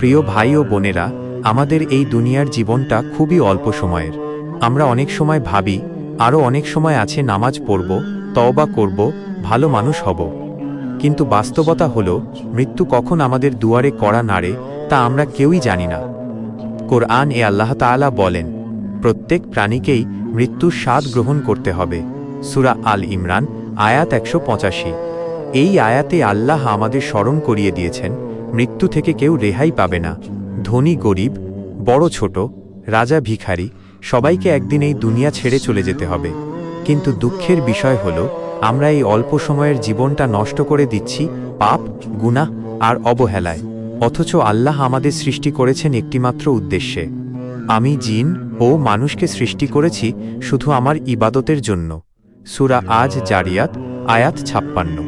প্রিয় ভাই ও বোনেরা, আমাদের এই দুনিয়ার জীবনটা খুবই অল্প সময়ের। আমরা অনেক সময় ভাবি আরও অনেক সময় আছে, নামাজ পড়ব, তওবা করব, ভালো মানুষ হব। কিন্তু বাস্তবতা হলো, মৃত্যু কখন আমাদের দুয়ারে কড়া নাড়ে তা আমরা কেউই জানি না। কোরআন এ আল্লাহ তাআলা বলেন, প্রত্যেক প্রাণীকেই মৃত্যুর স্বাদ গ্রহণ করতে হবে। সূরা আল ইমরান আয়াত ১৮৫। এই আয়াতে আল্লাহ আমাদের স্মরণ করিয়ে দিয়েছেন, মৃত্যু থেকে কেউ রেহাই পাবে না। ধনী গরিব, বড় ছোট, রাজা ভিখারি, সবাইকে একদিন এই দুনিয়া ছেড়ে চলে যেতে হবে। কিন্তু দুঃখের বিষয় হলো, আমরা এই অল্প সময়ের জীবনটা নষ্ট করে দিচ্ছি পাপ, গুনাহ আর অবহেলায়। অথচ আল্লাহ আমাদের সৃষ্টি করেছেন একটিমাত্র উদ্দেশ্যে। আমি জিন ও মানুষকে সৃষ্টি করেছি শুধু আমার ইবাদতের জন্য। সূরা আজ জারিয়াত আয়াত ৫৬।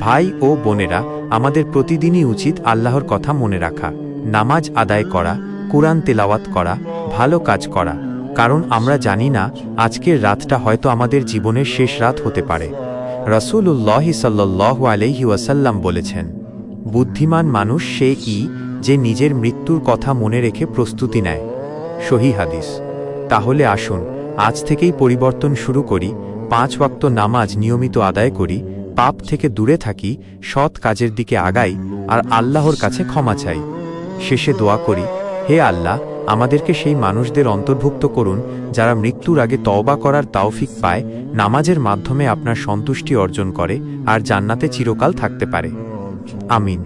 ভাই ও বোনেরা, আমাদের প্রতিদিনই উচিত আল্লাহর কথা মনে রাখা, নামাজ আদায় করা, কুরআন তেলাওয়াত করা, ভালো কাজ করা। কারণ আমরা জানি না আজকের রাতটা হয়তো আমাদের জীবনের শেষ রাত হতে পারে। রাসূলুল্লাহ সাল্লাল্লাহু আলাইহি ওয়াসাল্লাম বলেছেন, বুদ্ধিমান মানুষ সে কি, যে নিজের মৃত্যুর কথা মনে রেখে প্রস্তুতি নেয়। সহিহ হাদিস। তাহলে আসুন আজ থেকেই পরিবর্তন শুরু করি। ৫ ওয়াক্ত নামাজ নিয়মিত আদায় করি, পাপ থেকে দূরে থাকি, সৎ কাজের দিকে আগাই আর আল্লাহর কাছে ক্ষমা চাই। শেষে দোয়া করি, হে আল্লাহ, আমাদেরকে সেই মানুষদের অন্তর্ভুক্ত করুন যারা মৃত্যুর আগে তওবা করার তাওফিক পায়, নামাজের মাধ্যমে আপনার সন্তুষ্টি অর্জন করে আর জান্নাতে চিরকাল থাকতে পারে। আমিন।